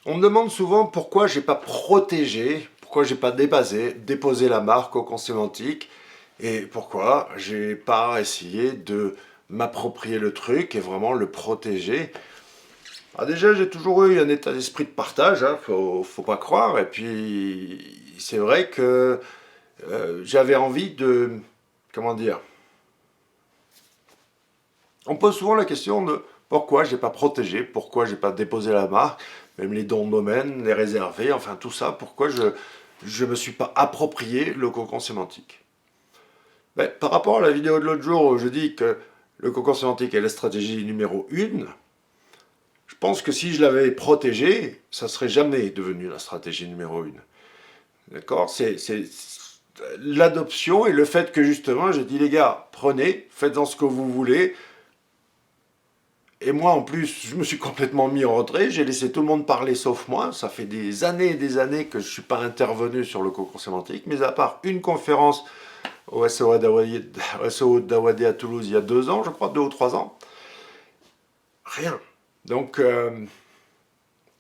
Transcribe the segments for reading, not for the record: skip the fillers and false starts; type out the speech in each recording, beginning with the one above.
On me demande souvent pourquoi j'ai pas protégé, pourquoi j'ai pas déposé la marque au compte sémantique et pourquoi j'ai pas essayé de m'approprier le truc et vraiment le protéger. Ah déjà, j'ai toujours eu un état d'esprit de partage, hein, faut pas croire. Et puis, c'est vrai que j'avais envie de, comment dire, on pose souvent la question de pourquoi j'ai pas protégé, pourquoi j'ai pas déposé la marque, même les dons de domaine, les réservés, enfin tout ça, pourquoi je me suis pas approprié le cocon sémantique. Ben, par rapport à la vidéo de l'autre jour où je dis que le cocon sémantique est la stratégie numéro 1, je pense que si je l'avais protégé, ça serait jamais devenu la stratégie numéro 1. D'accord. C'est l'adoption et le fait que justement, je dis les gars, prenez, faites-en ce que vous voulez. Et moi, en plus, je me suis complètement mis en retrait. J'ai laissé tout le monde parler sauf moi. Ça fait des années et des années que je ne suis pas intervenu sur le cocon sémantique. Mais à part une conférence au SO d'Awadé à Toulouse il y a 2 ans, je crois, 2 ou 3 ans, rien. Donc,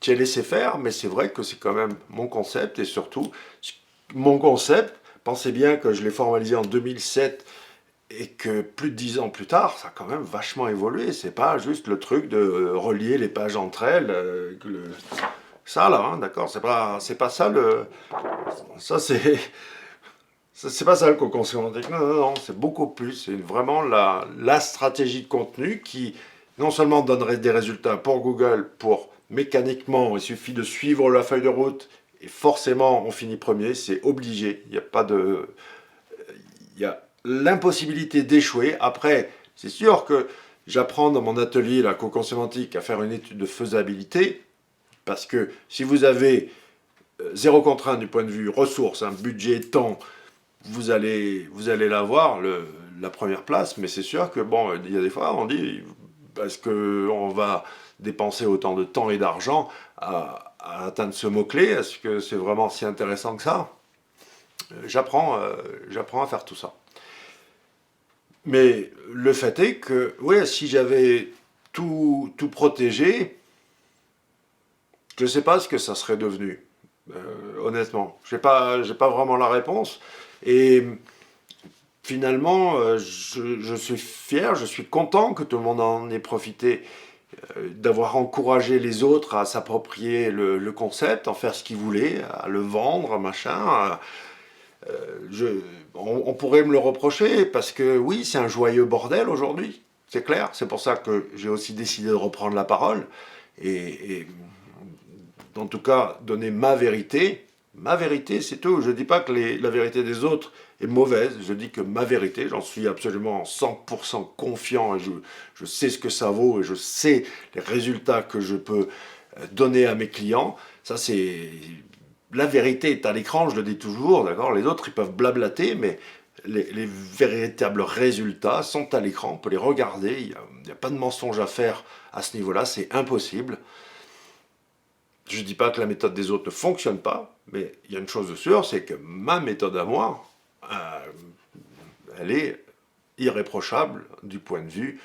j'ai laissé faire, mais c'est vrai que c'est quand même mon concept. Et surtout, mon concept, pensez bien que je l'ai formalisé en 2007 et que plus de 10 ans plus tard, ça a quand même vachement évolué. C'est pas juste le truc de relier les pages entre elles. Ça là, hein, d'accord, c'est pas ça le. Ça c'est. C'est pas ça le cocon sémantique. Non, non, non, c'est beaucoup plus. C'est vraiment la stratégie de contenu qui non seulement donnerait des résultats pour Google, pour mécaniquement, il suffit de suivre la feuille de route et forcément on finit premier, c'est obligé. Il n'y a pas de. Il y a l'impossibilité d'échouer. Après, c'est sûr que j'apprends dans mon atelier la cocon sémantique à faire une étude de faisabilité, parce que si vous avez zéro contrainte du point de vue ressources, un budget, temps, vous allez l'avoir, la première place, mais c'est sûr que bon, il y a des fois, on dit, parce qu'on va dépenser autant de temps et d'argent à atteindre ce mot-clé, est-ce que c'est vraiment si intéressant que ça? J'apprends à faire tout ça. Mais le fait est que, ouais, si j'avais tout protégé, je ne sais pas ce que ça serait devenu. Honnêtement, j'ai pas vraiment la réponse. Et finalement, je suis fier, je suis content que tout le monde en ait profité, d'avoir encouragé les autres à s'approprier le concept, en faire ce qu'ils voulaient, à le vendre, machin. Je, on pourrait me le reprocher parce que oui, c'est un joyeux bordel aujourd'hui, c'est clair. C'est pour ça que j'ai aussi décidé de reprendre la parole et en tout cas donner ma vérité. Ma vérité, c'est tout. Je ne dis pas que la vérité des autres est mauvaise. Je dis que ma vérité, j'en suis absolument 100% confiant et je sais ce que ça vaut et je sais les résultats que je peux donner à mes clients. Ça, c'est la vérité est à l'écran, je le dis toujours, d'accord. Les autres, ils peuvent blablater, mais les véritables résultats sont à l'écran. On peut les regarder. Il n'y a pas de mensonge à faire à ce niveau-là. C'est impossible. Je ne dis pas que la méthode des autres ne fonctionne pas, mais il y a une chose de sûre, c'est que ma méthode à moi, elle est irréprochable du point de vue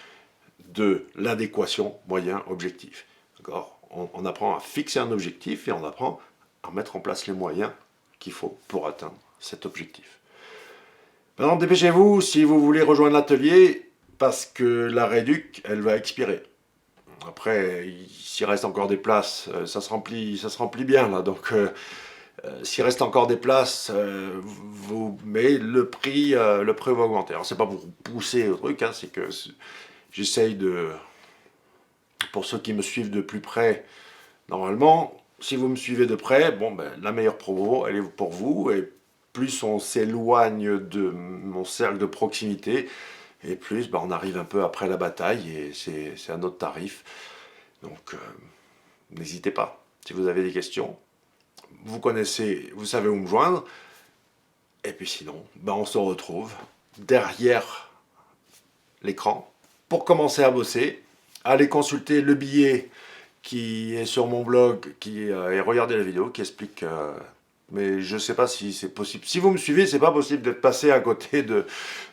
de l'adéquation moyen-objectif. On apprend à fixer un objectif et on apprend à mettre en place les moyens qu'il faut pour atteindre cet objectif. Maintenant, dépêchez-vous si vous voulez rejoindre l'atelier, parce que la réduc, elle va expirer. Après, s'il reste encore des places, ça se remplit bien là. Donc, s'il reste encore des places, mais le prix va augmenter. Alors, c'est pas pour pousser au truc, hein, c'est que j'essaye de, pour ceux qui me suivent de plus près, normalement, si vous me suivez de près, bon, ben, la meilleure promo, elle est pour vous. Et plus on s'éloigne de mon cercle de proximité, et plus ben, on arrive un peu après la bataille, et c'est un autre tarif. Donc, n'hésitez pas. Si vous avez des questions, vous connaissez, vous savez où me joindre. Et puis sinon, ben, on se retrouve derrière l'écran pour commencer à bosser. Allez consulter le billet qui est sur mon blog, et regarder la vidéo qui explique Mais je ne sais pas si c'est possible. Si vous me suivez, c'est pas possible d'être passé à côté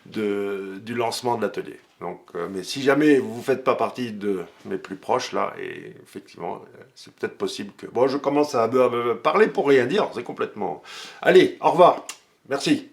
du lancement de l'atelier. Donc, mais si jamais vous ne faites pas partie de mes plus proches, là, et effectivement, c'est peut-être possible que... Bon, je commence à parler pour rien dire, c'est complètement... Allez, au revoir. Merci.